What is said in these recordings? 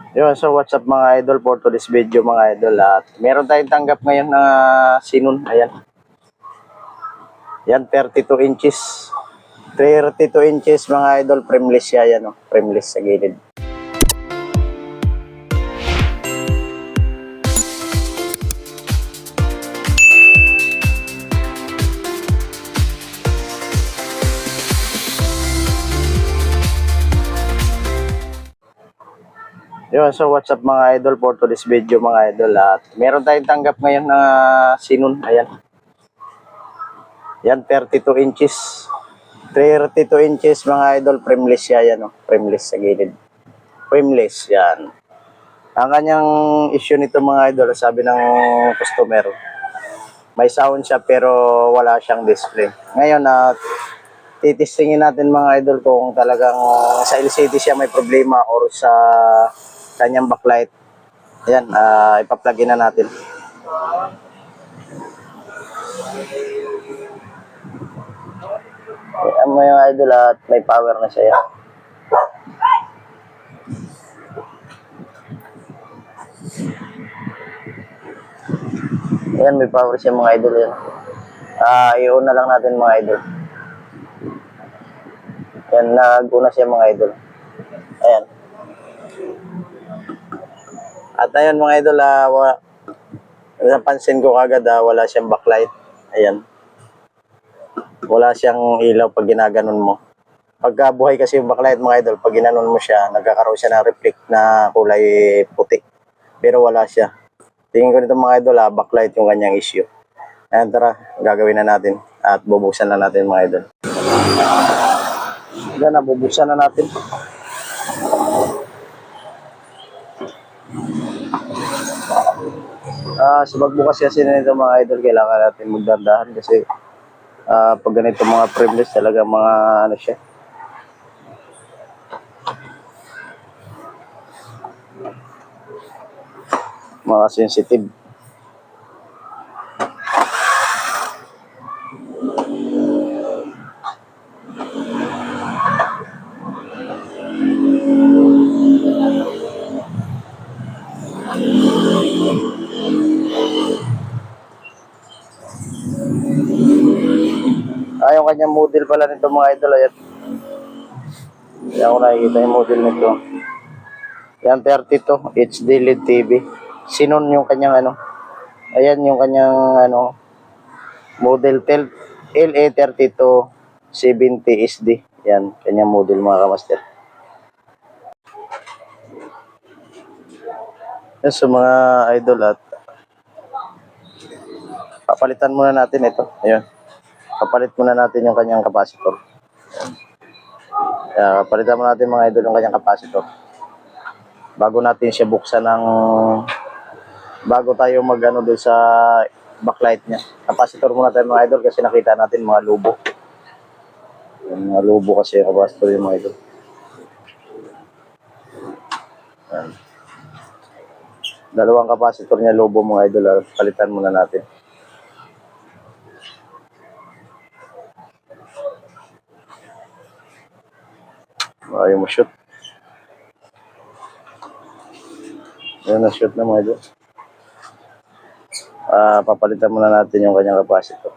Yun, so what's up mga idol for today's video mga idol. At meron tayong tanggap ngayon na Sinon. Ayan. Yan, 32 inches. 32 inches mga idol. Frameless siya yan. Oh. Frameless sa gilid. Yun, so what's up mga idol for today's video mga idol. At meron tayong tanggap ngayon na Sinon. Ayan. Yan, 32 inches. 32 inches mga idol. Frameless siya yan. Oh. Frameless sa gilid. Frameless yan. Ang kanyang issue nito mga idol, sabi ng customer, may sound siya pero wala siyang display. Ngayon titistingin natin mga idol kung talagang sa LCD siya may problema or sa kanyang backlight. Ayan, ipa-plug-in na natin. Ayan mo yung idol at may power na siya. Ayan, may power siya mga idol yan. I-on na lang natin mga idol. Ayan, nag-una siya mga idol. Ayan. At ayun mga idol, napansin ko kagad wala siyang backlight. Ayan. Wala siyang ilaw pag ginaganon mo. Pagka buhay kasi yung backlight mga idol, pag ginanon mo siya, nagkakaroon siya ng reflect na kulay puti. Pero wala siya. Tingin ko nito mga idol, backlight yung kanyang issue. Ayan, tara, gagawin na natin. At bubuksan na natin mga idol. Ayan, bubuksan na natin. Sa pagbukas kasi nito mga idol, kailangan natin magdandahan kasi pag ganito mga frameless talaga mga ano siya. Mga sensitive. Yung kanyang model pala nito mga idol, ayan. Ayan ko nakikita yung model nito. Yan, 32 HD LED TV. Sinon yung kanyang ano. Ayan yung kanyang ano, model LA3270 SD. Yan, kanyang model mga kamaster. Yan sa mga idol at papalitan muna natin ito. Ayan. Papalit muna natin yung kanyang capacitor. Ayan, papalitan muna natin mga idol yung kanyang capacitor. Bago natin siya buksan bago tayo magano doon sa backlight niya. Capacitor muna tayo mga idol kasi nakita natin mga lubo. Yung mga lubo kasi yung capacitor yung mga idol. Ayan. Dalawang capacitor niya lubo mga idol. Palitan muna natin. Ayaw mo shoot. Ayan na shoot na mga idol. Papalitan muna natin yung kanyang capacitor.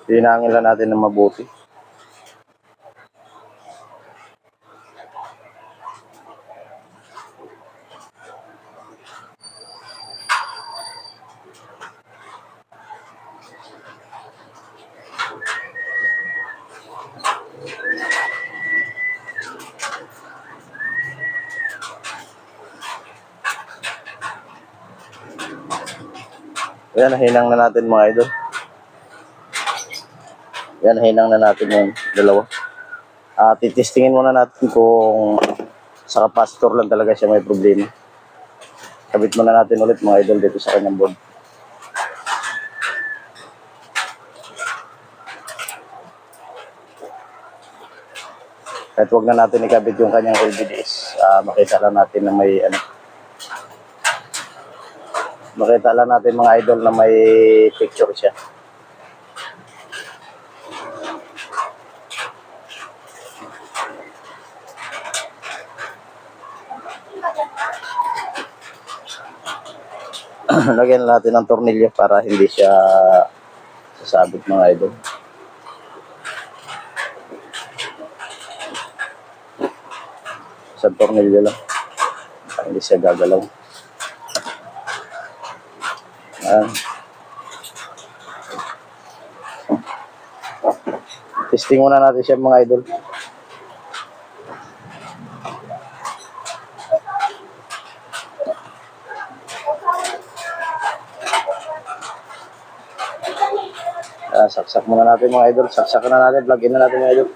Hinangin lang natin ng mabuti. Ayan, hinang na natin mga idol. Yan, hinang na natin yung dalawa. Titistingin muna natin kung sa capacitor lang talaga siya may problema. Kabit muna natin ulit mga idol dito sa kanyang board. Kahit huwag na natin ikabit yung kanyang LVDs, makita lang natin na may ano, makita lang natin mga idol na may picture siya. Lagyan natin ng tornilyo para hindi siya sasabit mga idol. Isang tornilyo lang para hindi siya gagalaw. Testing muna natin siya mga idol. Saksak muna natin mga idol. Saksakan na natin. Plug in na natin mga idol.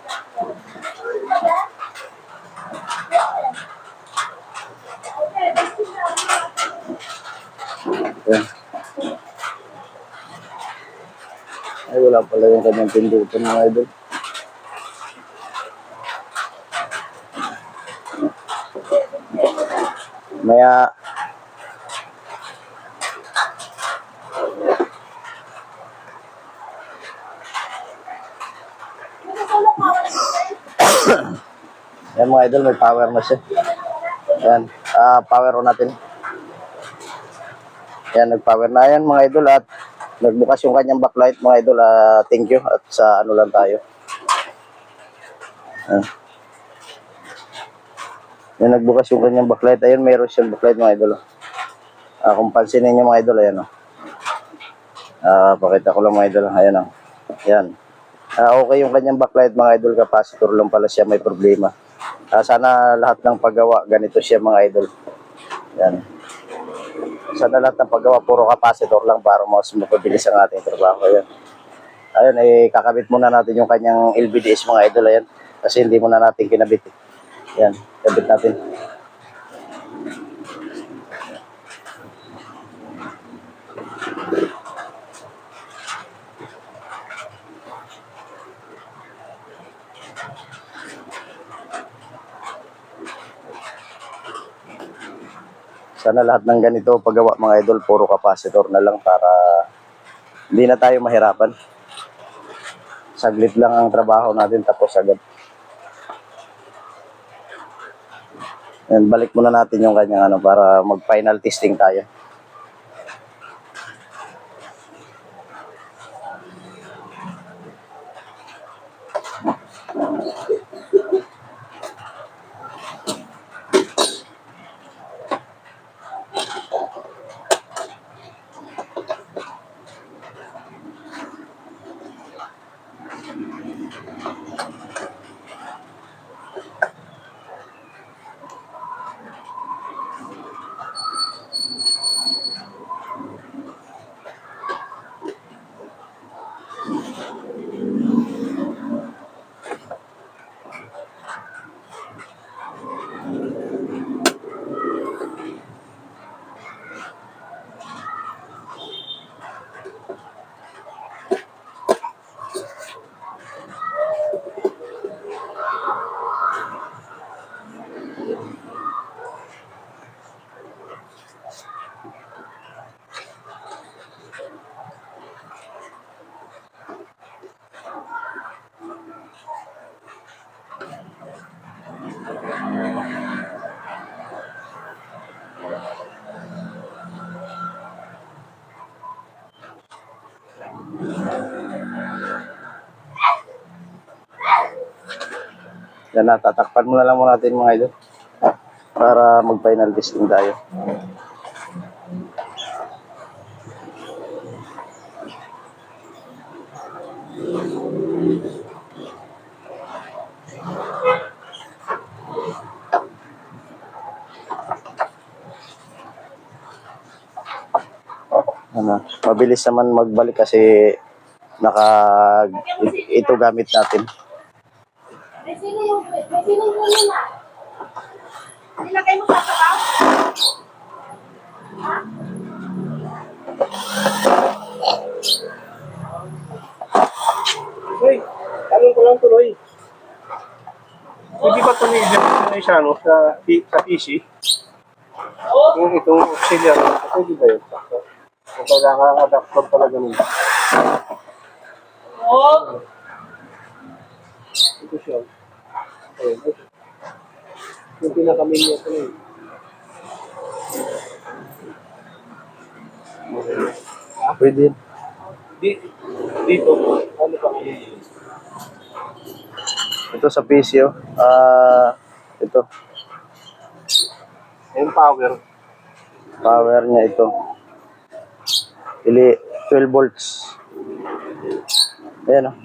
Ayan. Ay, wala pala yung kanyang pindutan mga idol. Maya yan mga idol, may power na siya. Yan, power on natin. Yan, nag-power na yan mga idol at nagbukas yung kanyang backlight mga idol. Thank you at sa ano lang tayo. Yan, nagbukas yung kanyang backlight. Ayun, mayroon siyang backlight mga idol. Kung pansinin niyo mga idol, ayan o. Pakita ko lang mga idol. Ayan o. Yan. Okay yung kanyang backlight mga idol, capacitor lang pala siya may problema. Sana lahat ng paggawa ganito siya mga idol. Yan. Sana lahat ng paggawa puro capacitor lang para mas mapabilis ang ating trabaho. Ayan. Ayun, kakabit muna natin yung kanyang LVDs mga idol. Ayan. Kasi hindi muna natin kinabit. Yan, kabit natin. Sana lahat ng ganito paggawa mga idol, puro capacitor na lang para hindi na tayo mahirapan. Saglit lang ang trabaho natin tapos agad. Yan, balik muna natin yung kanyang ano para mag-final testing tayo. Yan, tatakpan muna lang muna natin mga idol para mag-final testing tayo. Mabilis naman magbalik kasi ito gamit natin. Nilagay mo sa sabaw? Uy, tanong ko lang tuloy. Hindi ba ito ni siya, no? Sa PC? Yung itong auxiliary, pwede ba yun? Kung kailangan adapter talaga nun. Ito siya. Ayun, ito. Yung pinaka-main niya ito yun. Pwede yun. Dito, ano ba? Ito sa PC, oh. Ito. Yung power. Power niya ito. 12 volts. Ayan, oh.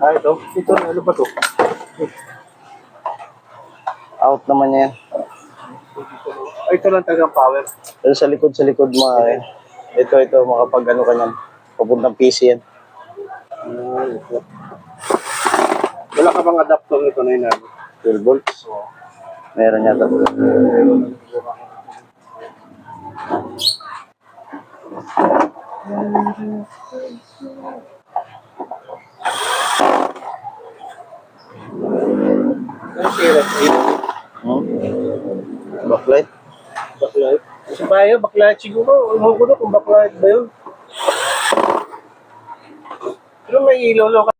Ito. Ito, ano ba ito? Out naman niya yan. Ito lang talagang power. Pero sa likod mga ito, makapag ano ka niyan. Papuntang PC yan. Ito. Wala ka bang adapter nito na yun? 12 volts. Meron yata. Hmm? Backlight? Backlight? Kasi ba yun? Backlight siguro. Ewan ko na kung backlight ba yun. Pero may ilaw ka.